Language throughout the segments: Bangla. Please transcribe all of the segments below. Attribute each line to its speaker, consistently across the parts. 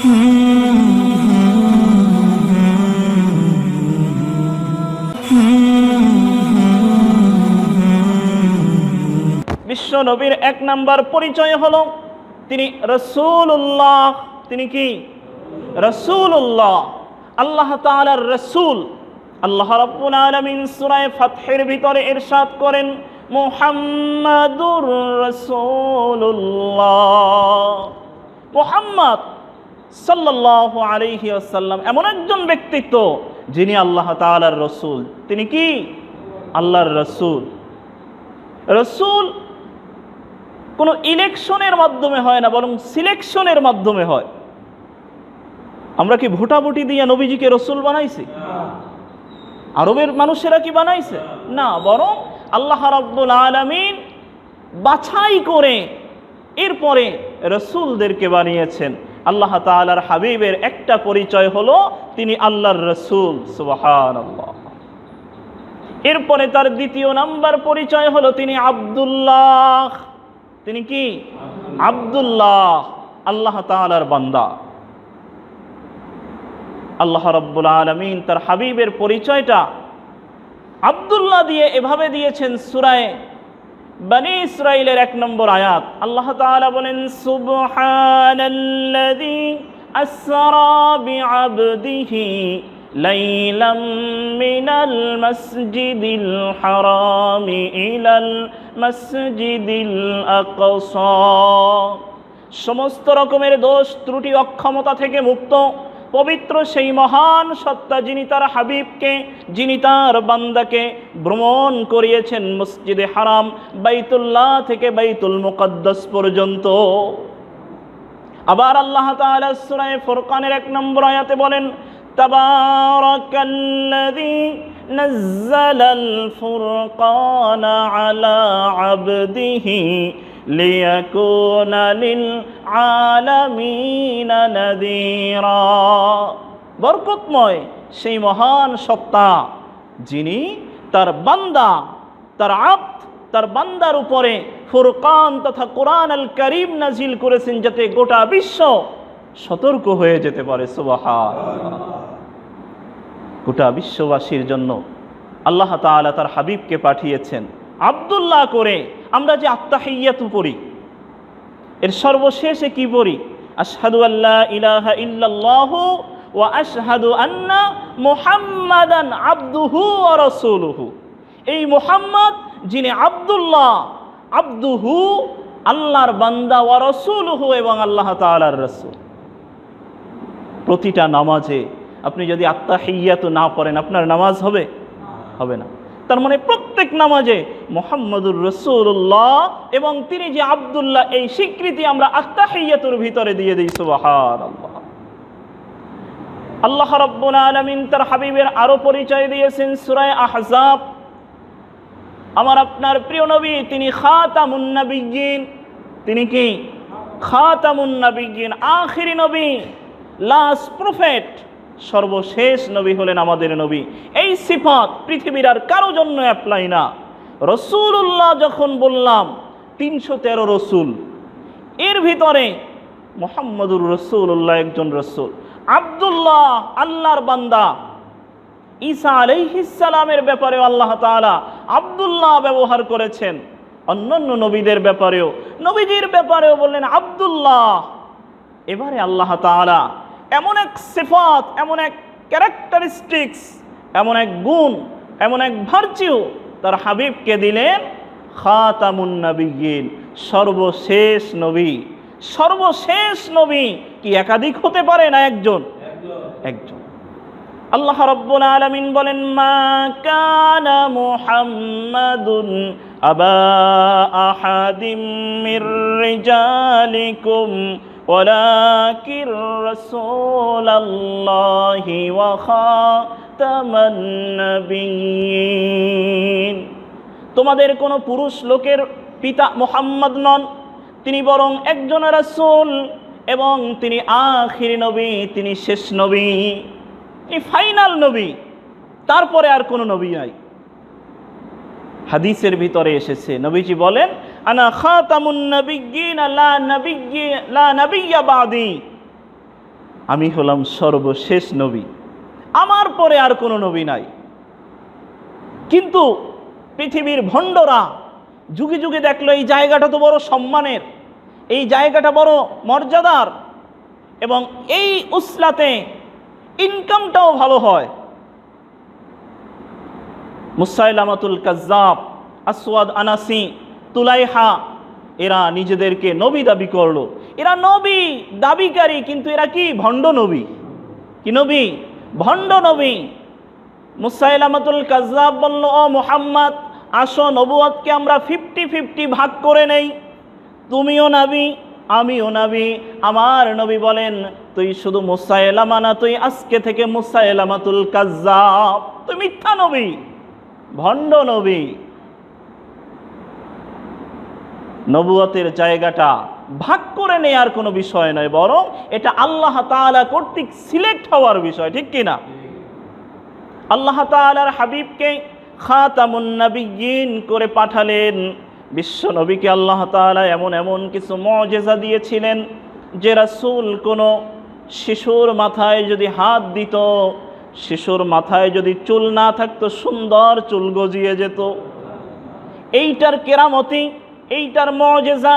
Speaker 1: বিশ্ব নবীর এক নাম্বার পরিচয় হলো তিনি রাসূলুল্লাহ। তিনি কি? রাসূলুল্লাহ, আল্লাহ তাআলার রাসূল। আল্লাহ রাব্বুল আলামিন সূরা ফাতহের ভিতরে ইরশাদ করেন, মুহাম্মাদুর রাসূলুল্লাহ। মুহাম্মদ সাল্লাল্লাহু আলাইহি ওয়াসাল্লাম এমন একজন ব্যক্তিত্ব যিনি আল্লাহ তাআলার রাসূল। তিনি কি? আল্লাহর রাসূল। রাসূল কোনো ইলেকশনের মাধ্যমে হয় না, বরং সিলেকশনের মাধ্যমে হয়। আমরা কি ভোটাভুটি দিয়ে নবীজিকে রাসূল বানাইছি? আরবের মানুষেরা কি বানাইছে? না, বরং আল্লাহ রাব্বুল আলামিন বাছাই করে এরপরে রাসূলদেরকে বানিয়েছেন। আল্লাহ তাআলার হাবিবের একটা পরিচয় হলো তিনি আল্লাহর রাসূল। সুবহানাল্লাহ। এরপরে তার দ্বিতীয় নাম্বার পরিচয় হলো তিনি আব্দুল্লাহ। তিনি কি? আব্দুল্লাহ, আল্লাহ তাআলার বান্দা। আল্লাহ রাব্বুল আলামিন তার হাবিবের পরিচয়টা আব্দুল্লাহ দিয়ে এভাবে দিয়েছেন সূরা বনী ইসরাঈলের 1 নম্বর আয়াত। আল্লাহ তাআলা বলেন, সুবহানাল্লাযী আসরা বিআবদিহি লাইলাম মিনাল মাসজিদিল হারামি ইলাল মাসজিদিল আকসা। সমস্ত রকমের দোষ ত্রুটি অক্ষমতা থেকে মুক্ত পবিত্র সেই মহান সত্তা যিনি তার হাবিবকে, যিনি তার বান্দাকে ভ্রমণ করিয়েছেন মসজিদে হারাম বাইতুল্লাহ থেকে বাইতুল মুকদ্দাস পর্যন্ত। আবার আল্লাহ তাআলা সূরা ফুরকানের 1 নম্বর আয়াতে বলেন, তাবারাকাল্লাযী নাযালাল ফুরকানা আলা আবদিহি লিয়াকুনা লিল আলামিনা নাযীরা। বরকতময় সেই মহান সত্তা যিনি তার বান্দা, তার আব্দ, তার বান্দার উপরে ফুরকান তথা কোরআন আল কারীম নাজিল করেছেন যাতে গোটা বিশ্ব সতর্ক হয়ে যেতে পারে। সুবহানাল্লাহ। গোটা বিশ্ববাসীর জন্য আল্লাহ তাআলা তার হাবিবকে পাঠিয়েছেন আব্দুল্লাহ করে। আমরা যে আত্তাহিয়াতু পড়ি, এর সর্বশেষে কি পড়ি? আশহাদু আল্লা ইলাহা ইল্লাল্লাহু ওয়া আশহাদু আন্না মুহাম্মাদান আবদুহু ওয়া রাসূলুহু। এই মুহাম্মদ যিনি আব্দুল্লাহ, আবদুহু আল্লাহর বান্দা, ওয়া রাসূলুহু এবং আল্লাহ তাআলার রাসূল। প্রতিটা নামাজে আপনি যদি আত্তাহিয়াতু না পড়েন আপনার নামাজ হবে? হবে না। তার মানে প্রত্যেক নামাজে মুহাম্মাদুর রাসূলুল্লাহ এবং তিনি যে আব্দুল্লাহ এই স্বীকৃতি আমরা আত্তাহিয়াতুর ভিতরে দিয়ে দিই। সুবহানাল্লাহ। আল্লাহ রাব্বুল আলামিন তার হাবিবের আরো পরিচয় দিয়েছেন সূরা আহজাব। আমার আপনার প্রিয় নবী তিনি খাতামুন নবিয়্যিন। তিনি কি? খাতামুন নবিয়্যিন, আখিরি নবী, লাস্ট প্রফেট, সর্বশেষ নবী হলেন আমাদের নবী। এই সিফাত পৃথিবীর আর কারো জন্য অ্যাপ্লাই না। রাসূলুল্লাহ যখন বললাম 313 রসুল, এর ভিতরে মুহাম্মাদুর রাসূলুল্লাহ একজন রসুল। আব্দুল্লাহ আল্লাহর বান্দা। ঈসা আলাইহিস সালামের ব্যাপারেও আল্লাহ তাআলা আব্দুল্লাহ ব্যবহার করেছেন। অন্যান্য নবীদের ব্যাপারেও, নবীজির ব্যাপারেও বললেন আব্দুল্লাহ। এবারে আল্লাহ তাআলা এমন এক সিফাত, এমন এক ক্যারেক্টারিস্টিক্স, এমন এক গুণ, এমন এক ভার্চিউ তার হাবিবকে দিলেন খাতামুন নবিয়্যিন, সর্বশেষ নবী। সর্বশেষ নবী কি একাধিক হতে পারে না একজন? একজন। আল্লাহ রাব্বুল আলামিন বলেন, মা কানা মুহাম্মাদুন আবা আহাদিম মির রিজালিকুম ওয়ালাকিন রাসূলুল্লাহি ওয়া খাতামান নবিয়্যিন। তোমাদের কোনো পুরুষ লোকের পিতা মুহাম্মদ নন, তিনি বরং একজন রাসূল এবং তিনি আখির নবী, তিনি শেষ নবী, তিনি ফাইনাল নবী, তারপরে আর কোনো নবী নাই। হাদিসের ভিতরে এসেছে নবীজি বলেন, আনা খাতামুন নবিয়্যিন লা নাবিয়্যা বাদি। আমি হলাম সর্বশেষ নবী, আমার পরে আর কোনো নবী নাই। কিন্তু পৃথিবীর ভণ্ডরা যুগে যুগে দেখলো এই জায়গাটা তো বড় সম্মানের, এই জায়গাটা বড় মর্যাদার, এবং এই উসলাতে ইনকামটাও ভালো হয়। মুসাইলামাতুল কাজ্জাব, আসওয়াদ আনাসি, তুলাইহা, এরা নিজেদেরকে নবী দাবি করলো। এরা নবী দাবিকারী, কিন্তু এরা কি ভণ্ড নবী। কি নবী? ভণ্ড নবী। মুসাইলামাতুল কাজ্জাব বলল, ও মুহাম্মদ, আসো নবুয়তকে আমরা 50-50 ভাগ করে নেই। তুমিও নবী, আমিও নবী। আমার নবী বলেন, তুই শুধু মুসাইলামা না, তুই আজকে থেকে মুসাইলামাতুল কাজ্জাব, তুই মিথ্যা নবী, ভণ্ড নবী। নবুয়তের জায়গাটা ভাগ করে নেয়ার কোনো বিষয় নয়, বরং এটা আল্লাহ তাআলা কর্তৃক সিলেক্ট হওয়ার বিষয়, ঠিক কিনা? আল্লাহ তাআলার হাবিবকে খাতামুন নবিয়্যিন করে পাঠালেন। বিশ্ব নবীকে আল্লাহ তাআলা এমন এমন কিছু মুজিজা দিয়েছিলেন যে রাসূল কোনো শিশুর মাথায় যদি হাত দিত, শিশুর মাথায় যদি চুল না থাকতো, সুন্দর চুল গজিয়ে যেত। এইটার কেরামতি, এইটার মুজিজা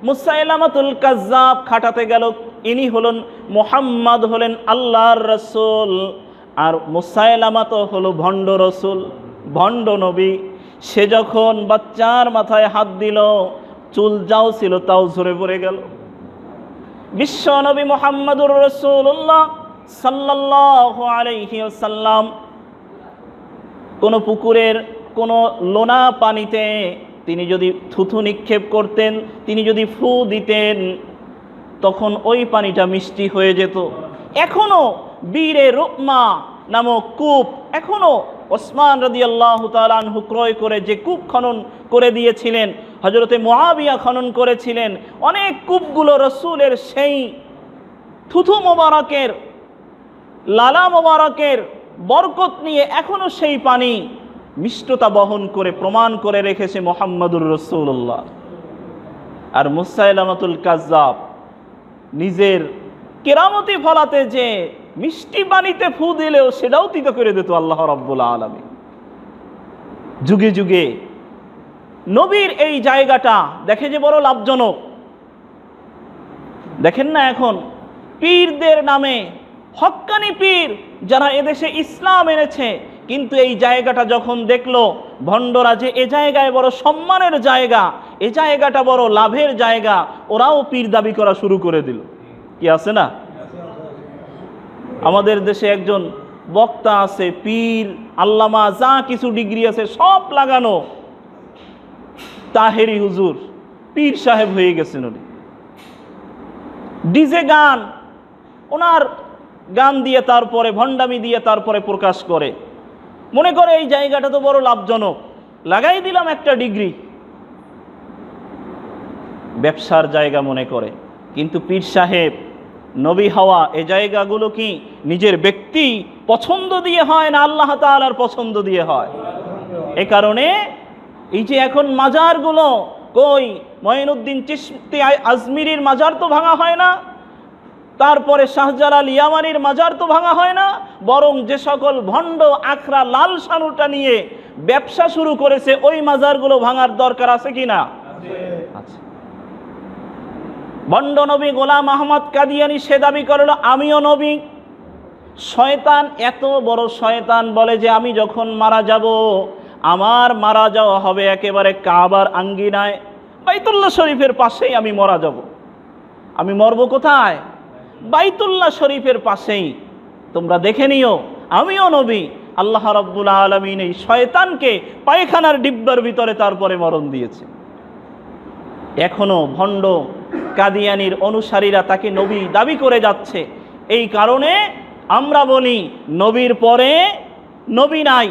Speaker 1: মুসাইলামাতুল কাজ্জাব খাটাতে গেল। ইনি হলেন মুহাম্মদ, হলেন আল্লাহর রাসূল, আর মুসাইলামা তো হলো ভণ্ড রসুল, ভণ্ড নবী। সে যখন বাচ্চার মাথায় হাত দিল, চুল যাও ছিল তাও ঝরে পড়ে গেল। বিশ্ব নবী মুহাম্মদুর রাসূলুল্লাহ সাল্লাল্লাহু আলাইহি ওয়াসাল্লাম কোন পুকুরের কোন লোনা পানিতে তিনি যদি থুথু নিক্ষেপ করতেন, তিনি যদি ফু দিতেন, তখন ওই পানিটা মিষ্টি হয়ে যেত। এখনো বীরে রুকমা নামক কূপ, এখনো ওসমান রাদিয়াল্লাহু তাআলা আনহু ক্রয় করে যে কূপ খনন করে দিয়েছিলেন, হযরতে মুআবিয়া খনন করেছিলেন, অনেক কূপগুলো রসূলের সেই থুথু মোবারকের, লালা মোবারকের বরকত নিয়ে এখনো সেই পানি মিষ্টতা বহন করে প্রমাণ করে রেখেছে মুহাম্মদুর রাসূলুল্লাহ। আর মুসাইলামাতুল কাজ্জাব নিজের কেরামতি ফলাতে যে মিষ্টি পানিতে ফু দিলেও সেটাও তিতা করে দিত আল্লাহ রাব্বুল আলামিন। যুগে যুগে নবীর এই জায়গাটা দেখে যে বড় লাভজনক। দেখেন না, এখন পীরদের নামে হক্কানি পীর যারা এদেশে ইসলাম এনেছে, কিন্তু এই জায়গাটা যখন দেখলো ভণ্ডরা যে এ জায়গায় বড় সম্মানের জায়গা, এ জায়গাটা বড় লাভের জায়গা, ওরাও পীর দাবি করা শুরু করে দিল। কি আছে না? আমাদের দেশে একজন বক্তা আছে, পীর, আল্লামা, যা কিছু ডিগ্রি আছে সব লাগানো, তাহেরি হুজুর, পীর সাহেব হয়ে গেছেন উনি। ডিজে গান, ওনার গান দিয়ে তারপরে ভণ্ডামি দিয়ে তারপরে প্রকাশ করে, মনে করে এই জায়গাটা তো বড় লাভজনক, লাগাই দিলাম একটা ডিগ্রি, ব্যবসার জায়গা মনে করে। কিন্তু পীর সাহেব, নবী হওয়া, এই জায়গাগুলো কি নিজের ব্যক্তি পছন্দ দিয়ে হয় না আল্লাহ তাআলার পছন্দ দিয়ে হয়? এ কারণে এই যে এখন মাজারগুলো, কই মঈনুদ্দিন চিশতি আজমিরির মাজার তো ভাঙা হয় না, তারপরে শাহজালাল ইয়ামানির মাজার তো ভাঙা হয় না, বরং যে সকল ভণ্ড আখড়া লাল শানুটা নিয়ে ব্যবসা শুরু করেছে ওই মাজারগুলো ভাঙার দরকার আছে কি না? আছে। ভণ্ড নবী গোলাম আহমদ কাদিয়ানী সে দাবি করলো আমিও নবী। শয়তান, এত বড় শয়তান, বলে যে আমি যখন মারা যাব, আমার মারা যাওয়া হবে একেবারে কাবার আঙ্গিনায়, বাইতুল্লাহ শরীফের পাশেই আমি মারা যাব। আমি মরব কোথায়? বাইতুল্লাহ শরীফের পাশেই। তোমরা দেখে নিও আমিও নবী। আল্লাহ রাব্বুল আলামিন এই শয়তানকে পায়খানার ডিব্বার ভিতরে তারপরে মরণ দিয়েছে। এখনো ভণ্ড কাদিয়ানির অনুসারীরা তাকে নবী দাবি করে যাচ্ছে। এই কারণে আমরা বলি নবীর পরে নবী নাই।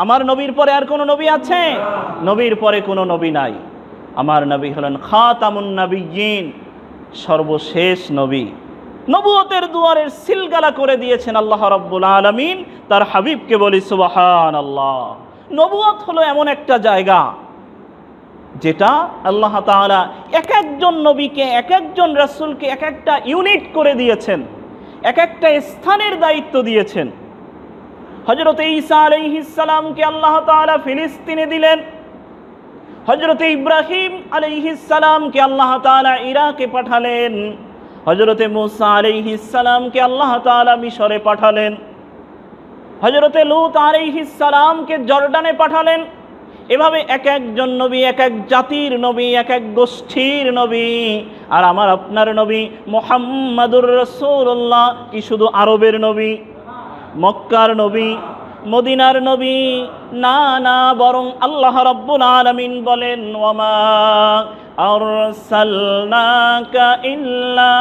Speaker 1: আমার নবীর পরে আর কোনো নবী আছে? নবীর পরে কোনো নবী নাই। আমার নবী হলেন খাতামুন নবিয়্যিন, সর্বশেষ নবী। নবুয়তের দুয়ারের সিলগালা করে দিয়েছেন আল্লাহ রাব্বুল আলামিন। তার হাবিবকে বলি সুবহানাল্লাহ। নবুয়ত হলো এমন একটা জায়গা যেটা আল্লাহ তাআলা এক একজন নবীকে, এক একজন রাসূলকে এক একটা ইউনিট করে দিয়েছেন। এক একটা স্থানের দায়িত্ব দিয়েছেন। হযরত ঈসা আলাইহিস সালামকে আল্লাহ তাআলা ফিলিস্তিনে দিলেন, হযরত ইব্রাহিম আলাইহিস সালামকে আল্লাহ তাআলা ইরাকে পাঠালেন, হযরত মুসা আলাইহিস সালামকে আল্লাহ তাআলা মিশরে পাঠালেন, হযরত লূত আলাইহিস সালামকে জর্ডানে পাঠালেন। এভাবে এক একজন নবী, এক এক জাতির নবী, এক এক গোষ্ঠীর নবী। আর আমার আপনার নবী মুহাম্মাদুর রাসূলুল্লাহ কি শুধু আরবের নবী, মক্কার নবী, মদিনার নবী? না না, বরং আল্লাহ রাব্বুল আলামিন বলেন, ওয়ামা আরসালনাকা ইল্লা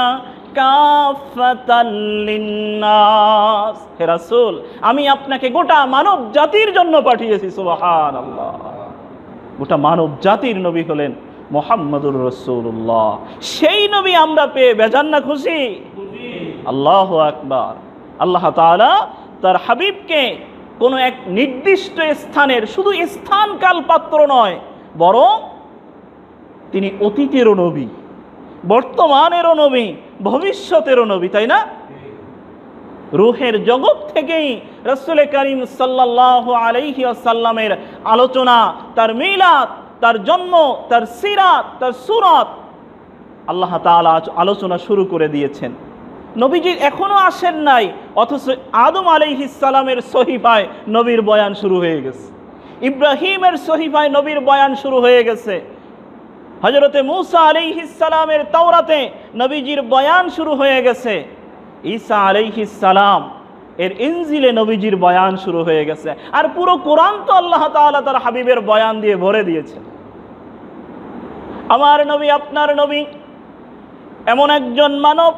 Speaker 1: কাফাতাল লিন্নাস। হে রাসূল, আমি আপনাকে গোটা মানব জাতির জন্য পাঠিয়েছি। সুবহানাল্লাহ। গোটা মানব জাতির নবী হলেন মুহাম্মাদুর রাসূলুল্লাহ। সেই নবী আমরা পেয়ে বেজান না খুশি? আল্লাহু আকবার। আল্লাহ তাআলা তার হাবিবকে কোনো এক নির্দিষ্ট স্থানের, শুধু স্থান কাল পাত্র নয়, বরং তিনি অতীতেরও নবী, বর্তমানেরও নবী, ভবিষ্যতেরও নবী, তাই না? রূহের জগৎ থেকেই রাসূল করিম সাল্লাল্লাহু আলাইহি ওয়াসাল্লামের আলোচনা, তার মিলাদ, তার জন্ম, তার সিরাত, তার সুরাত আল্লাহ তাআলা আলোচনা শুরু করে দিয়েছেন। নবীজি এখনো আসেন নাই, অথচ আদম আলাইহিস সালামের সহিফায় নবীর বয়ান শুরু হয়ে গেছে, ইব্রাহিমের সহিফায় নবীর বয়ান শুরু হয়ে গেছে, হযরতে মূসা আলাইহিস সালামের তাওরাতে নবীজির বয়ান শুরু হয়ে গেছে, ঈসা আলাইহিস সালাম এর ইনজিলে নবীজির বয়ান শুরু হয়ে গেছে। আর পুরো কোরআন তো আল্লাহ তাআলা তার হাবিবের বয়ান দিয়ে ভরে দিয়েছেন। আমার নবী, আপনার নবী এমন একজন মানব,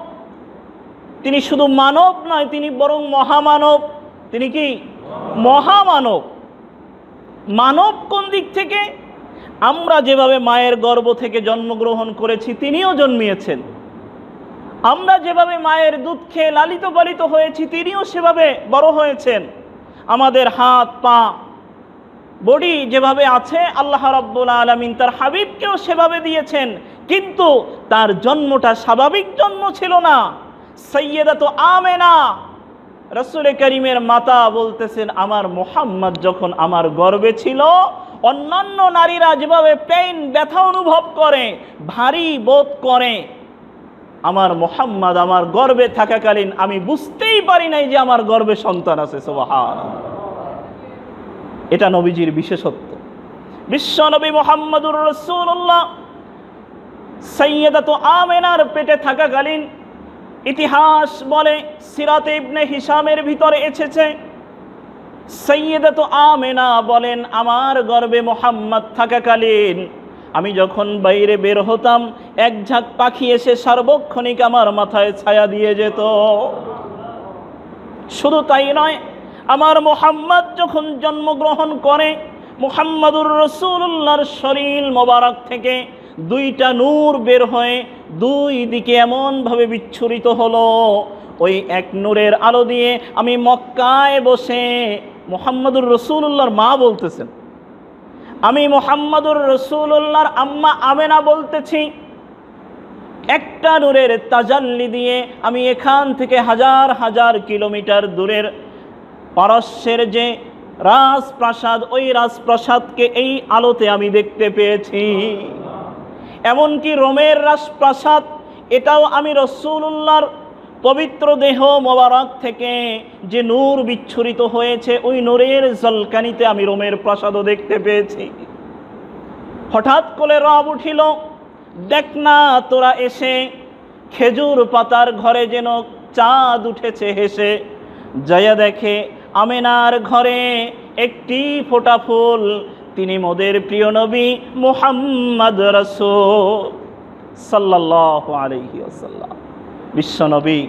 Speaker 1: তিনি শুধু মানব নয়, তিনি বরং মহামানব। তিনি কি? মহামানব। মানব কোন দিক থেকে? আমরা যেভাবে মায়ের গর্ভ থেকে জন্মগ্রহণ করেছি, তিনিও জন্মিয়েছেন। আমরা যেভাবে মায়ের দুধ খেয়ে লালিত পালিত হয়েছি, তিনিও সেভাবে বড় হয়েছেন। আমাদের হাত পা বডি যেভাবে আছে, আল্লাহ রাব্বুল আলামিন তার হাবিবকেও সেভাবে দিয়েছেন। কিন্তু তার জন্মটা স্বাভাবিক জন্ম ছিল না। সাইয়্যিদাতু আমেনা, রাসূল করিমের মাতা বলতেছেন, আমার মুহাম্মদ যখন আমার গর্ভে ছিল, অন্যান্য নারীরা যেভাবে পেইন, ব্যথা অনুভব করে, ভারী বোধ করে, আমার মুহাম্মদ আমার গর্ভে থাকাকালীন আমি বুঝতেই পারি নাই যে আমার গর্ভে সন্তান আছে। সুবহানাল্লাহ। এটা নবীজির বিশেষত্ব। বিশ্ব নবী মুহাম্মদুর রাসূলুল্লাহ সাইয়্যিদাতু আমেনার পেটে থাকাকালীন, ইতিহাস বলে, সিরাতে ইবনে হিশামের ভিতরে এসেছে, সাইয়্যিদাতু আমেনা বলেন, আমার গর্ভে মুহাম্মদ থাকাকালীন আমি যখন বাইরে বের হতাম, এক ঝাঁক পাখি এসে সার্বক্ষণিক আমার মাথায় ছায়া দিয়ে যেত। শুধু তাই নয়, আমার মুহাম্মদ যখন জন্মগ্রহণ করে, মুহাম্মদুর রাসূলুল্লাহর শরীর মোবারক থেকে দুইটা নূর বের হয়ে দুই দিকে এমনভাবে বিচ্ছুরিত হলো, ওই এক নূরের আলো দিয়ে আমি মক্কায় বসে, মুহাম্মদুর রাসূলুল্লাহর মা বলতেছেন, আমি মুহাম্মদুর রাসূলুল্লাহর আম্মা আমেনা বলতেছি, একটা নূরের তাজাল্লি দিয়ে আমি এখান থেকে হাজার হাজার কিলোমিটার দূরের পারস্যের যে রাজপ্রাসাদ, ওই রাজপ্রাসাদকে এই আলোতে আমি দেখতে পেয়েছি। এমনকি রোমের রাজপ্রাসাদ, এটাও আমি রাসূলুল্লাহর পবিত্র দেহ মোবারক থেকে যে নূর বিচ্ছুরিত হয়েছে, ওই নূরের ঝলকানিতে আমি রোমের প্রাসাদও দেখতে পেয়েছি। হঠাৎ করে রব উঠিল, দেখ না তোরা এসে, খেজুর পাতার ঘরে যেন চাঁদ উঠেছে হেসে। যাইয়া দেখে আমেনার ঘরে একটি ফোঁটা ফুল, তিনি মোদের প্রিয় নবী মুহাম্মদ রাসূল সাল্লাল্লাহু আলাইহি ওয়াসাল্লাম। বিশ্ব নবী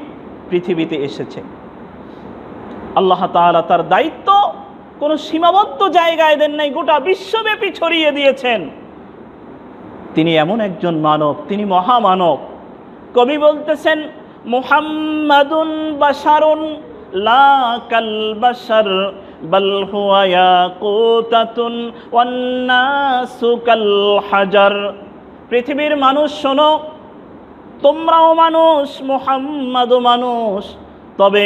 Speaker 1: পৃথিবীতে এসেছে। আল্লাহ তাআলা তার দায়িত্ব কোনো সীমাবদ্ধ জায়গায় দেন নাই, গোটা বিশ্বব্যাপী ছড়িয়ে দিয়েছেন। তিনি এমন একজন মানব, তিনি মহামানব। কবি বলতেছেন, মুহাম্মাদুন বাশারুন লা কাল বাশার বাল হুয়া ইয়াকুতাতুন ওয়ান নাসু কাল হাজার। পৃথিবীর মানুষ শোনো, তোমরাও মানুষ, মুহাম্মাদও মানুষ, তবে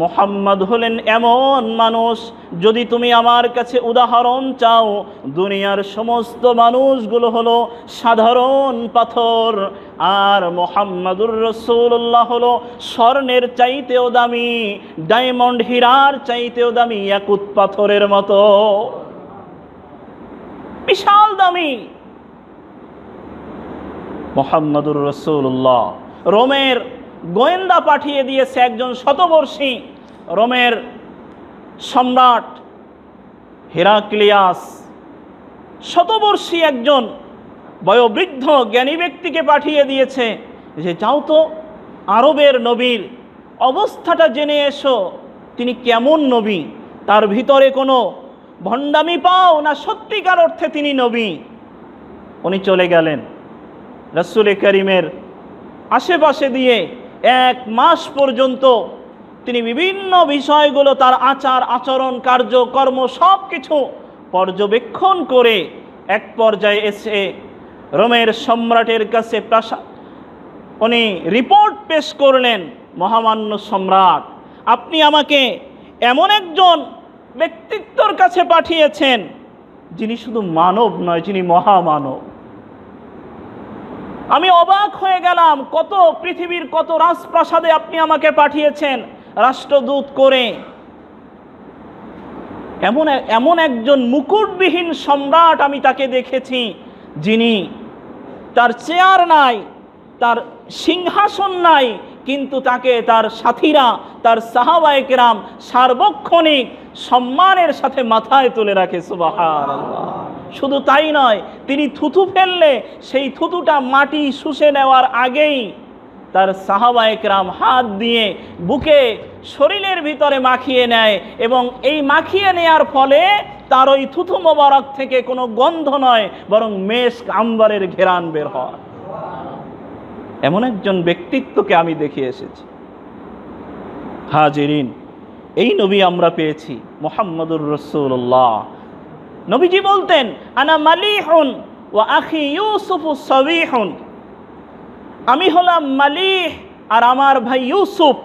Speaker 1: মুহাম্মদ হলেন এমন মানুষ, যদি তুমি আমার কাছে উদাহরণ চাও, দুনিয়ার সমস্ত মানুষগুলো হলো সাধারণ পাথর, আর মুহাম্মাদুর রাসূলুল্লাহ হলো স্বর্ণের চাইতেও দামি, ডায়মন্ড হীরার চাইতেও দামি, ইয়াকুত পাথরের মতো বিশাল দামি মুহাম্মাদুর রাসূলুল্লাহ। রোমের গোয়েন্দা পাঠিয়ে দিয়েছে একজন শতবর্ষী রোমের সম্রাট হেরাক্লিয়াস, শতবর্ষী একজন বয়োবৃদ্ধ জ্ঞানী ব্যক্তিকে পাঠিয়ে দিয়েছে যে যাও তো আরবের নবীর অবস্থাটা জেনে এসো, তিনি কেমন নবী, তার ভিতরে কোনো ভণ্ডামি পাও না সত্যিকার অর্থে তিনি নবী। উনি চলে গেলেন রাসূল করিমের আশেপাশে দিয়ে 1 মাস পর্যন্ত তিনি বিভিন্ন বিষয়গুলো, তার আচার আচরণ কার্যকর্ম সব কিছু পর্যবেক্ষণ করে এক পর্যায়ে এসে রোমের সম্রাটের কাছে উনি রিপোর্ট পেশ করলেন, মহামান্য সম্রাট, আপনি আমাকে এমন একজন ব্যক্তিত্বর কাছে পাঠিয়েছেন যিনি শুধু মানব নয়, যিনি মহামানব। আমি অবাক হয়ে গেলাম, কত পৃথিবীর কত রাজপ্রাসাদে আপনি আমাকে পাঠিয়েছেন রাষ্ট্রদূত করে, এমন একজন মুকুটবিহীন সম্রাট আমি তাকে দেখেছি, যিনি তার চেয়ার নাই, তার সিংহাসন নাই, কিন্তু তাকে তার সাথীরা, তার সাহাবায়ে কেরাম সার্বক্ষণিক সম্মানের সাথে মাথায় তুলে রাখে। সুবহানাল্লাহ। শুধু তাই নয়, তিনি থুথু ফেললে সেই থুথুটা মাটি শুষে নেওয়ার আগেই তার সাহাবায়ে কেরাম হাত দিয়ে বুকে শরীরের ভিতরে মাখিয়ে নেয়, এবং এই মাখিয়ে নেয়ার ফলে তার ওই থুথু মোবারক থেকে কোনো গন্ধ নয়, বরং মেশক আম্বরের ঘেরান বের হয়। এমন একজন ব্যক্তিত্বকে আমি দেখে এসেছি। হাজিরিন, এই নবী আমরা পেয়েছি মুহাম্মাদুর রাসূলুল্লাহ। নবীজি বলতেন, আনা মালিহুন ওয়া আখি ইউসুফু সাবিহুন, আমি হলাম মালিহ আর আমার ভাই ইউসুফ।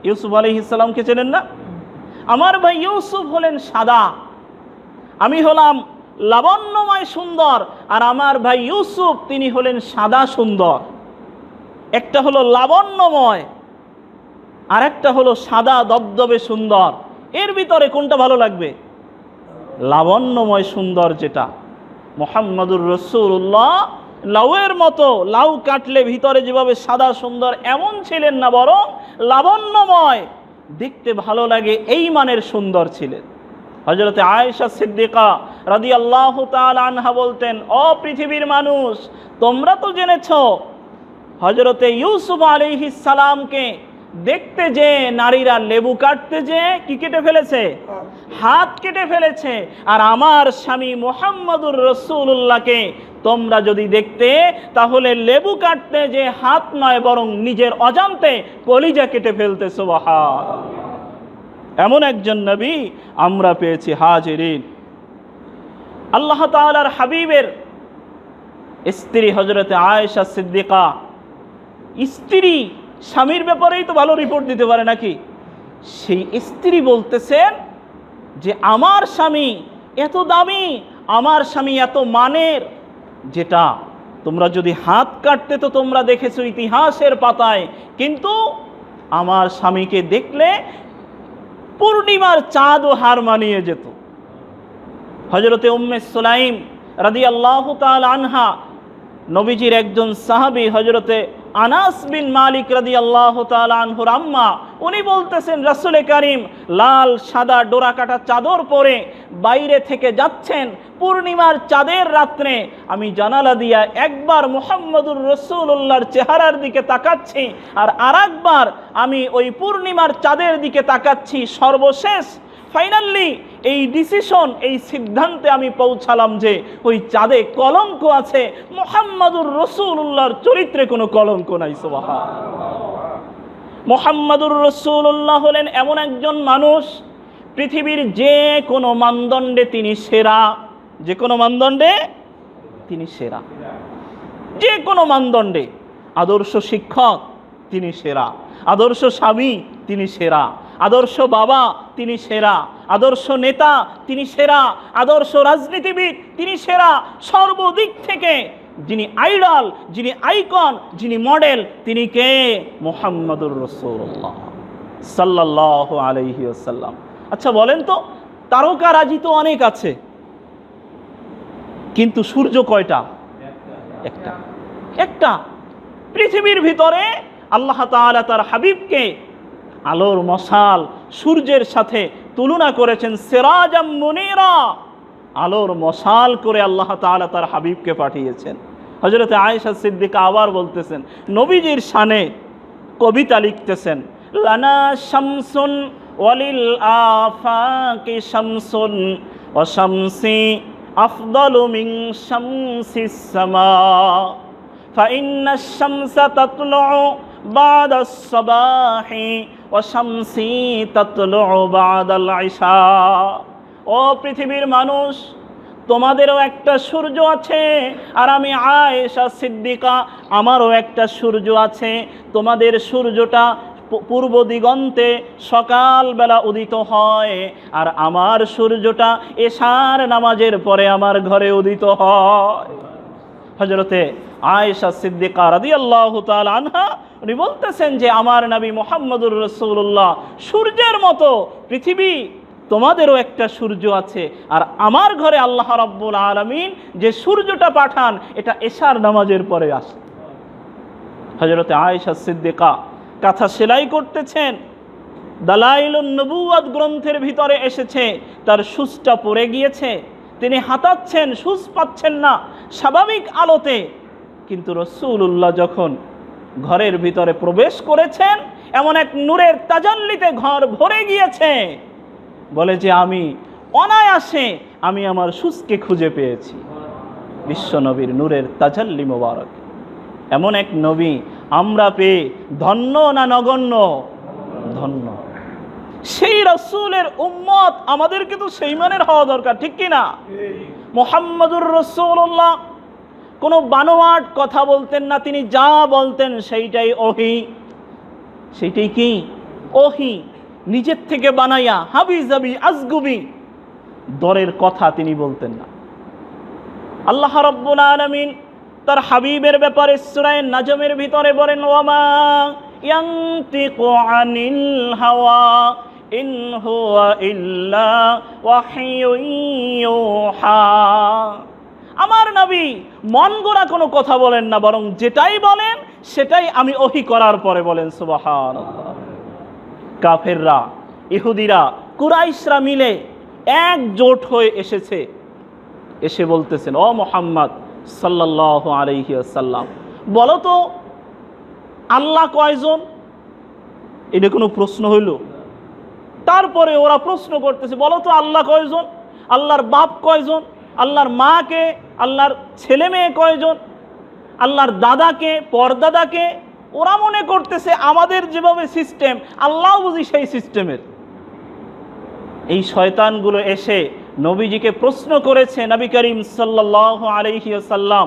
Speaker 1: ইউসুফ আলাইহিস সালামকে চেনেন না? আমার ভাই ইউসুফ হলেন সাদা, আমি হলাম লাবণ্যময় সুন্দর, আর আমার ভাই ইউসুফ তিনি হলেন সাদা সুন্দর। একটা হলো লাবণ্যময় আর একটা হলো সাদা দবদবে সুন্দর। এর ভিতরে কোনটা ভালো লাগবে? লাবণ্যময় সুন্দর যেটা। মুহাম্মাদুর রাসূলুল্লাহ লাউয়ের মতো, লাউ কাটলে ভিতরে যেভাবে সাদা সুন্দর এমন ছিলেন না, বরং লাবণ্যময়, দেখতে ভালো লাগে এই মানের সুন্দর ছিলেন। হযরতে আয়েশা সিদ্দিকা রাদিয়াল্লাহু তাআলা আনহা বলতেন, ও পৃথিবীর মানুষ, তোমরা তো জেনেছো হযরতে ইউসুফ আলাইহিস সালামকে দেখতে যে নারীরা লেবু কাটতে যে কি কেটে ফেলেছে? হাত কেটে ফেলেছে। আর আমার স্বামী মুহাম্মাদুর রাসূলুল্লাহকে তোমরা যদি দেখতে, তাহলে লেবু কাটতে যে হাত নয়, বরং নিজের অজান্তে কলিজা কেটে ফেলতে। সুবহানাল্লাহ। এমন একজন নবী আমরা পেয়েছি। হাজিরিন, আল্লাহ তাআলার হাবিবের স্ত্রী হযরতে আয়েশা সিদ্দিকা, স্ত্রী স্বামীর ব্যাপারেই তো ভালো রিপোর্ট দিতে পারে নাকি? সেই স্ত্রী বলতেছেন যে আমার স্বামী এত দামি, আমার স্বামী এত মানের, যেটা তোমরা যদি হাত কাটতে তো তোমরা দেখেছো ইতিহাসের পাতায়, কিন্তু আমার স্বামীকে দেখলে পূর্ণিমার চাঁদও হার মানিয়ে যেত। হযরতে উম্মে সুলাইম রাদিয়াল্লাহু তাআলা আনহা, নবীজির একজন সাহাবী হযরতে আনাস বিন মালিক রাদিয়াল্লাহু তাআলা আনহুর আম্মা, উনি বলতেছেন রাসূলে কারীম লাল সাদা ডোরাকাটা চাদর পরে বাইরে থেকে যাচ্ছেন পূর্ণিমার চাঁদের রাত্রে, আমি জানালা দিয়া একবার মুহাম্মাদুর রাসূলুল্লাহর চেহারার দিকে তাকাচ্ছি, আর আরেকবার আমি ওই পূর্ণিমার চাঁদের দিকে তাকাচ্ছি। সর্বশেষ ফাইনালি এই ডিসিশন, এই সিদ্ধান্তে আমি পৌঁছালাম যে ওই চাঁদে কলঙ্ক আছে, মুহাম্মাদুর রাসূলুল্লাহর চরিত্রে কোনো কলঙ্ক নাই। সুবহানাল্লাহ। মুহাম্মাদুর রাসূলুল্লাহ হলেন এমন একজন মানুষ, পৃথিবীর যে কোনো মানদণ্ডে তিনি সেরা, যে কোনো মানদণ্ডে তিনি সেরা, যে কোনো মানদণ্ডে। আদর্শ শিক্ষক, তিনি সেরা, আদর্শ স্বামী তিনি সেরা, আদর্শ বাবা তিনি সেরা, আদর্শ নেতা তিনি সেরা, আদর্শ রাজনীতিবিদ তিনি সেরা। সর্বদিক থেকে যিনি আইডল, যিনি আইকন, যিনি মডেল, তিনি কে? মুহাম্মাদুর রাসূলুল্লাহ সাল্লাল্লাহু আলাইহি ওয়াসাল্লাম। আচ্ছা বলেন তো, তারকারাজি তো অনেক আছে, কিন্তু সূর্য কয়টা? একটা। একটা। পৃথিবীর ভিতরে আল্লাহ তাআলা তার হাবিবকে আলোর মশাল সূর্যের সাথে তুলনা করেছেন, সিরাজাম মুনীরা, আলোর মশাল করে আল্লাহ তাআলা তার হাবিবকে পাঠিয়েছেন। হযরত আয়েশা সিদ্দিকা আবার বলতেছেন, নবীজির শানে কবিতা লিখতেছেন, লানা শামসুন ওয়ালিল আফাকি শামসুন ওয়া শামসি আফদালু মিন শামসিস সামা ফাইন্নাশ শামসা তাতলুউ বা'দাস সাবাহি ওয়া শামসি তাতলুউ বা'দাল ইশা। ও পৃথিবীর মানুষ, তোমাদেরও একটা সূর্য আছে, আর আমি আয়েশা সিদ্দিকা আমারও একটা সূর্য আছে। তোমাদের সূর্যটা পূর্ব দিগন্তে সকালবেলা উদিত হয়, আর আমার সূর্যটা এশার নামাজের পরে আমার ঘরে উদিত হয়। হযরতে আয়েশা সিদ্দিকা রাদিয়াল্লাহু তাআলা আনহা উনি বলতেছেন যে আমার নবী মুহাম্মদুর রাসূলুল্লাহ সূর্যের মতো, পৃথিবী তোমাদেরও একটা সূর্য আছে, আর আমার ঘরে আল্লাহ রাব্বুল আলামিন যে সূর্যটা পাঠান এটা এশার নামাজের পরে আসে। হযরতে আয়েশা সিদ্দিকা কাঁথা সেলাই করতেছেন, দালাইলুন নবুওয়াত গ্রন্থের ভিতরে এসেছে তার সুচটা পড়ে গিয়েছে, তিনি হাতাচ্ছেন, সুচ পাচ্ছেন না স্বাভাবিক আলোতে, কিন্তু রাসূলুল্লাহ যখন ঘরের ভিতরে প্রবেশ করেছেন এমন এক নূরের তাজাল্লিতে ঘর ভরে গিয়েছে, বলে যে আমি অনায়াসে আমি আমার সুচকে খুঁজে পেয়েছি। বিশ্ব নবীর নূরের তাজাল্লি মোবারক, এমন এক নবী আমরা পেয়ে ধন্য না নগণ্য? ধন্য। সেই রাসূলের উম্মত আমাদেরকে তো সেই মানের হওয়া দরকার, ঠিক কি না? মুহাম্মদুর রাসূলুল্লাহ কোনো বানোয়াট কথা বলতেন না, তিনি যা বলতেন সেইটাই ওহী। সেইটাই কি? ওহী। নিজের থেকে বানাইয়া হাবি জাবি আজগুবি দরের কথা তিনি বলতেন না। আল্লাহ রাব্বুল আলামিন তার হাবিবের ব্যাপারে সূরা নাজমের ভিতরে বলেন, ওয়ামা ইয়ানতিকু আনিল হাওয়া ইন হুয়া ইল্লা ওয়াহয়ুন ইউহা। আমার নবী মন গড়া কোনো কথা বলেন না, বরং যেটাই বলেন সেটাই আমি ওহী করার পরে বলেন। সুবহানাল্লাহ। কাফেররা, ইহুদিরা, কুরাইশরা মিলে একজোট হয়ে এসেছে, এসে বলতেছেন, ও মুহাম্মদ সাল্লাল্লাহু আলাইহি ওয়াসাল্লাম, বলো তো আল্লাহ কয়জন? এটা কোনো প্রশ্ন হইল? তারপরে ওরা প্রশ্ন করতেছে, বলো তো আল্লাহ কয়জন? আল্লাহর বাপ কয়জন? আল্লাহর মাকে, আল্লাহর ছেলে মেয়ে কয়জন? আল্লাহর দাদাকে, পরদাদাকে? ওরা মনে করতেছে আমাদের যেভাবে সিস্টেম আল্লাহ বুঝি সেই সিস্টেমের। এই শয়তানগুলো এসে নবীজিকে প্রশ্ন করেছে। নবী করিম সাল্লাল্লাহু আলাইহি ওয়াসাল্লাম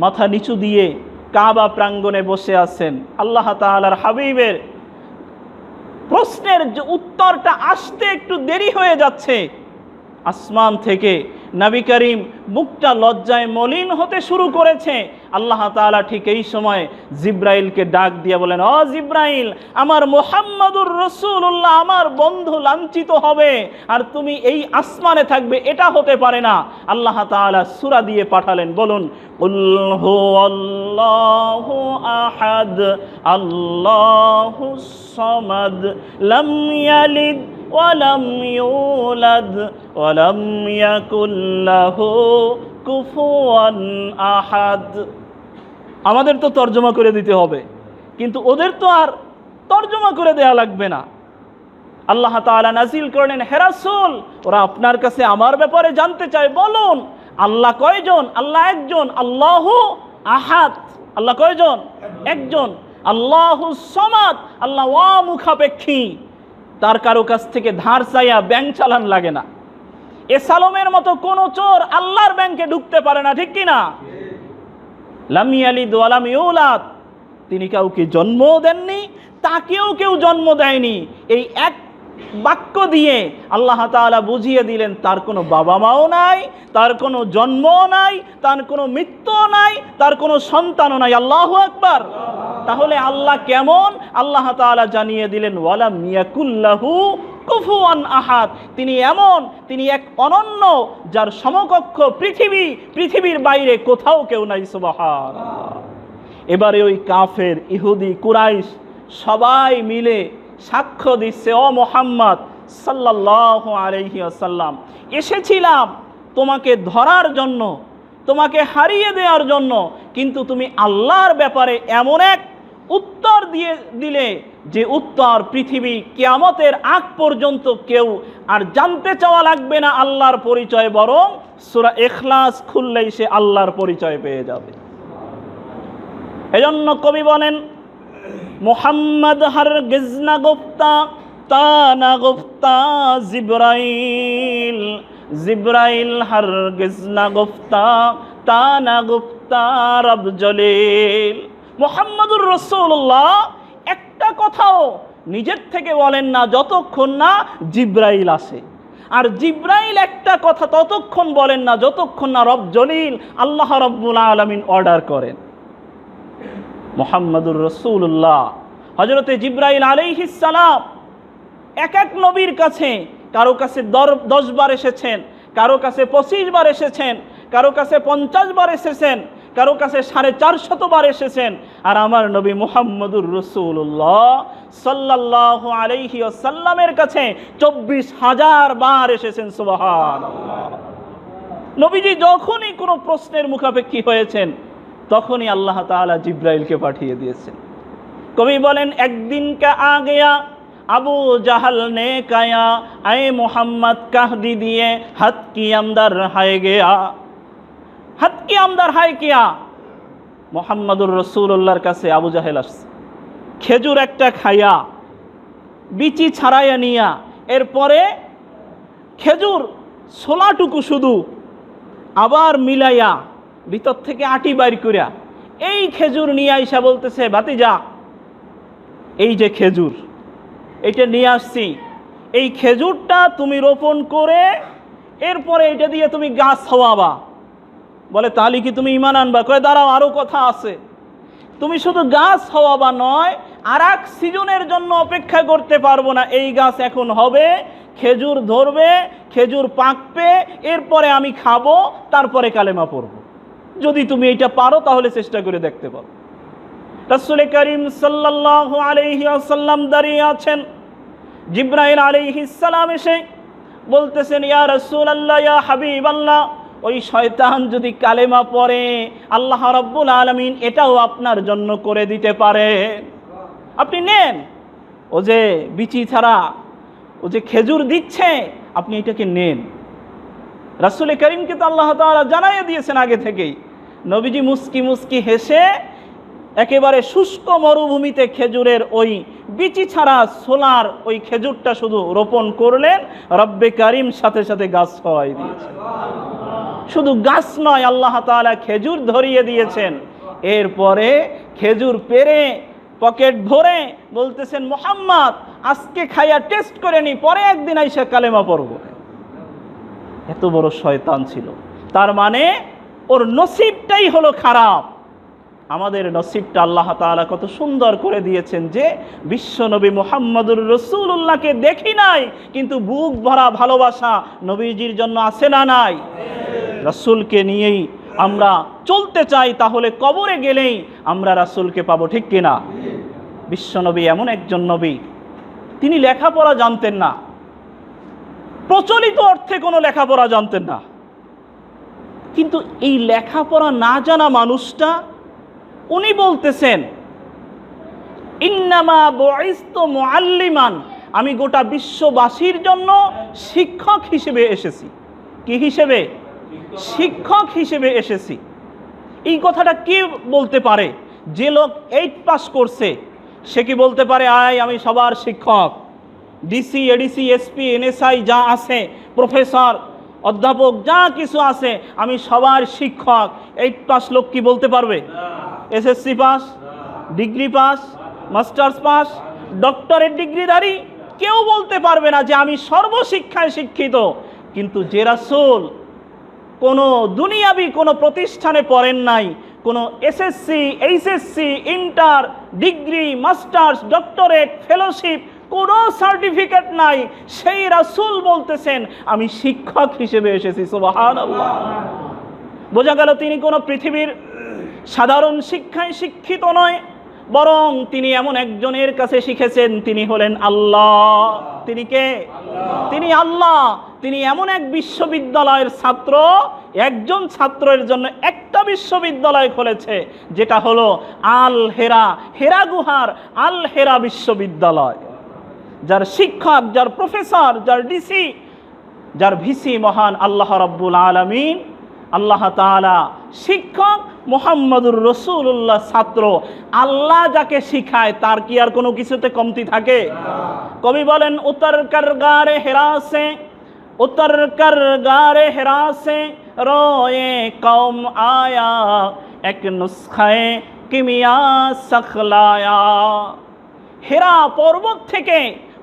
Speaker 1: মাথা নিচু দিয়ে কাবা প্রাঙ্গণে বসে আছেন। আল্লাহ তাআলার হাবিবের প্রশ্নের যে উত্তরটা আসতে একটু দেরি হয়ে যাচ্ছে, আসমান থেকে নবী করিম মুখটা লজ্জায় মলিন হতে শুরু করেছে। আল্লাহ তাআলা ঠিক এই সময় জিব্রাইলকে ডাক দিয়ে বলেন, ও জিব্রাইল, আমার মুহাম্মদুর রাসূলুল্লাহ আমার বন্ধু লাঞ্ছিত হবে আর তুমি এই আসমানে থাকবে, এটা হতে পারে না। আল্লাহ তাআলা সূরা দিয়ে পাঠালেন, বলুন, কুল হুয়াল্লাহু আহাদ আল্লাহুস সামাদ লাম ইয়ালিদ ওয়ালাম ইউলাদ ওয়ালাম ইয়াকুল লাহু কুফুয়ান আহাদ। আমাদের তো তর্জমা করে দিতে হবে, কিন্তু ওদের তো আর তর্জমা করে দেয়া লাগবে না। আল্লাহ তাআলা নাজিল করলেন, হে রাসূল, ওরা আপনার কাছে আমার ব্যাপারে জানতে চায়, বলুন আল্লাহ কয়জন? আল্লাহ একজন। আল্লাহু আহাদ, আল্লাহ কয়জন? একজন। আল্লাহু সামাদ, আল্লাহ অমুখাপেক্ষী, তার কারো কাছ থেকে ধার চাইয়া ব্যাংক চালান লাগে না। এ সালমের মতো কোন চোর আল্লাহর ব্যাংকে ঢুকতে পারে না, ঠিক কি না? লাম ইয়ালিদ ওয়া লাম ইউলাদ, তিনি কাউকে জন্ম দেননি, তাকেও কেউ জন্ম দেয়নি। এই এক বাক্য দিয়ে আল্লাহ তাআলা বুঝিয়ে দিলেন তার কোনো বাবা মাও নাই, তার কোনো জন্মও নাই, তার কোনো মৃত্যুও নাই, তার কোনো সন্তানও নাই। আল্লাহু আকবার। তাহলে আল্লাহ কেমন? আল্লাহ তাআলা জানিয়ে দিলেন ওয়ালাম ইয়াকুল্লাহু কুফুয়ান আহাদ। তিনি এমন, তিনি এক অনন্য, যার সমকক্ষ পৃথিবীর বাইরে কোথাও কেউ নাই। সুবহানাল্লাহ। এবারে ওই কাফের, ইহুদি, কুরাইশ সবাই মিলে সাক্ষ্য দিচ্ছে, ও মুহাম্মদ সাল্লাল্লাহু আলাইহি ওয়াসাল্লাম, এসেছিলাম তোমাকে ধরার জন্য, তোমাকে হারিয়ে দেওয়ার জন্য, কিন্তু তুমি আল্লাহর ব্যাপারে এমন এক উত্তর দিলে যে উত্তর পৃথিবী কিয়ামতের আগ পর্যন্ত কেউ আর জানতে চাওয়া লাগবে না আল্লাহর পরিচয়, বরং সূরা ইখলাস খুললেই সে আল্লাহর পরিচয় পেয়ে যাবে। এজন্য কবি বলেন, মুহাম্মদ হরগিজ না গুফতা তা না গুফতা জিব্রাইল হরগিজ না গুফতা তা না গুফতা রব জলিল। মুহাম্মদুর রাসূলুল্লাহ একটা কথাও নিজের থেকে বলেন না যতক্ষণ না জিব্রাইল আসে, আর জিব্রাইল একটা কথা ততক্ষণ বলেন না যতক্ষণ না রব জলিল আল্লাহ রাব্বুল আলামিন অর্ডার করেন। মুহাম্মদুর রাসূলুল্লাহ হযরতে জিব্রাইল আলাইহিস সালাম এক এক নবীর কাছে, কারো কাছে 10 বার এসেছেন, কারো কাছে 25 বার এসেছেন, কারো কাছে 50 বার এসেছেন, কারো কাছে 450 বার এসেছেন। আর আমার নবী মুহাম্মদুর রাসূলুল্লাহ সাল্লাল্লাহু আলাইহি ওয়াসাল্লামের কাছে 24,000 বার এসেছেন। সুবহানাল্লাহ। নবীজি যখনই কোনো প্রশ্নের মুখাপেক্ষী হয়েছেন তখনই আল্লাহ তাআলা জিব্রাইলকে পাঠিয়ে দিয়েছেন। কবি বলেন, একদিন কা আ গয়া আবু জাহল নে কায়া, আয়ে মোহাম্মদ কাহ দিদিয়ে হাত কি আমদার হায় গয়া, হাত কি আমদার হায় কিয়া। মুহাম্মদুর রাসূলুল্লাহর কাছে আবু জাহেল আসছে, খেজুর একটা খাইয়া বিচি ছাড়াইয়া নিয়া, এরপরে খেজুর ছোলাটুকু শুধু আবার মিলাইয়া ভিতর থেকে আটি বাইর করিয়া এই খেজুর নিয়ে আইসা বলতেছে, ভাতিজা এই যে খেজুর, এটা নিয়ে আসছি, এই খেজুরটা তুমি রোপণ করে এরপরে এটা দিয়ে তুমি গাছ হওয়াবা। বলে, তাহলে কি তুমি ঈমান আনবা? কয়, দাঁড়াও, আরো কথা আছে। তুমি শুধু গাছ হওয়াবা নয়, আর এক সিজনের জন্য অপেক্ষা করতে পারবো না। এই গাছ এখন হবে, খেজুর ধরবে, খেজুর পাকবে, এরপরে আমি খাবো, তারপরে কালেমা পড়বো। যদি তুমি এটা পারো তাহলে চেষ্টা করে দেখতে পারো। রাসূল করিম সাল্লাল্লাহু আলাইহি ওয়াসাল্লাম দাঁড়িয়ে আছেন। জিব্রাইল আলাইহিস সালাম এসে বলতেছেন, ইয়া রাসূলুল্লাহ, ইয়া হাবিবাল্লাহ, ওই শয়তান যদি কালেমা পড়ে আল্লাহ রাব্বুল আলামিন এটাও আপনার জন্য করে দিতে পারে, আপনি নেন। ও যে বিচি ছাড়া ও যে খেজুর দিচ্ছে, আপনি এটাকে নেন। রাসূল করিমকে তো আল্লাহ তাআলা জানাইয়ে দিয়েছেন আগে থেকেই। নবীজি মুস্কি মুস্কি হেসে একেবারে শুষ্ক মরুভূমিতে খেজুরের ওই বিচি ছাড়া ছোলার ওই খেজুরটা শুধু রোপণ করলেন, রব্বে কারিম সাথে সাথে গাছ হওয়াই দিয়েছেন। শুধু গাছ নয়, আল্লাহ তাআলা খেজুর ধরিয়ে দিয়েছেন। এরপরে খেজুর পেরে পকেট ভরে বলতেছেন, মুহাম্মদ আজকে খাইয়া টেস্ট করে নি, পরে একদিন আইসা কালেমা পড়ব। এত বড় শয়তান ছিল। তার মানে ওর নসিবটাই হলো খারাপ। আমাদের নসিবটা আল্লাহ তাআলা কত সুন্দর করে দিয়েছেন যে বিশ্বনবী মুহাম্মদুর রাসূলুল্লাহকে দেখি নাই, কিন্তু বুক ভরা ভালোবাসা নবীজির জন্য আছে না নাই? রাসূলকে নিয়েই আমরা চলতে চাই, তাহলে কবরে গেলেই আমরা রাসূলকে পাবো, ঠিক কিনা? বিশ্বনবী এমন একজন নবী, তিনি লেখাপড়া জানতেন না, প্রচলিত অর্থে কোনো লেখাপড়া জানতেন না, কিন্তু এই লেখাপড়া না জানা মানুষটা উনি বলতেছেন, ইন্নামা বুইসতু মুআল্লিমান, আমি গোটা বিশ্ববাসীর জন্য শিক্ষক হিসেবে এসেছি। কি হিসেবে? শিক্ষক হিসেবে এসেছি। এই কথাটা কে বলতে পারে? যে লোক 8 পাস করছে সে কি বলতে পারে, আমি সবার শিক্ষক, ডিসি, এডিসি, এসপি, এনএসআই যা আছে, প্রফেসর, অধ্যাপক যা কিছু আছে, আমি সবার শিক্ষক? 8 পাস লোক কি বলতে পারবে? SSC pass degree pass, masters pass, doctorate ডিগ্রিধারী কেউ বলতে পারবে না যে আমি সর্বশিক্ষায় শিক্ষিত। কিন্তু যে রাসূল কোনো দুনিয়াবি কোনো প্রতিষ্ঠানে পড়েন নাই, কোনো SSC, HSC, inter, degree, masters, doctorate, fellowship কোনো সার্টিফিকেট নাই, সেই রাসূল বলতেছেন আমি শিক্ষক হিসেবে এসেছি। সুবহানাল্লাহ। বোঝা গেল তিনি কোনো পৃথিবীর সাধারণ শিক্ষায় শিক্ষিত নয়, বরং তিনি এমন একজনের কাছে শিখেছেন, তিনি হলেন আল্লাহ। তিনি কে? তিনি আল্লাহ। তিনি এমন এক বিশ্ববিদ্যালয়ের ছাত্র, একজন ছাত্রের জন্য একটা বিশ্ববিদ্যালয় খুলেছে, যেটা হলো আল হেরা, হেরা গুহার আল হেরা বিশ্ববিদ্যালয়। যার শিক্ষক, যার প্রফেসর, যার ডিসি, যার ভিসি মহান আল্লাহ রাব্বুল আলামিন, আল্লাহ তাআলা। শিক্ষক মুহাম্মদুর রাসূলুল্লাহ, ছাত্র আল্লাহ যাকে শিখায় তার কি আর কোনো কিছুতে কমতি থাকে? কবি বলেন উতর কর গারে হেরা সে, উতর কর গারে হেরা সে রোয়ে কওম আয়া, এক নুসখায়ে কিমিয়া সখলায়া। হেরা পর্বত থেকে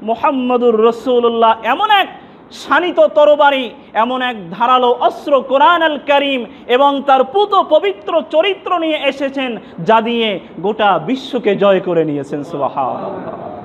Speaker 1: মুহাম্মদুর রাসূলুল্লাহ এমন এক শানিত তরবারি, এমন এক ধারালো অস্ত্র কোরআন আল কারীম এবং তার পুত পবিত্র চরিত্র নিয়ে এসেছেন, যা দিয়ে গোটা বিশ্বকে জয় করে নিয়েছেন। সুবহানাল্লাহ।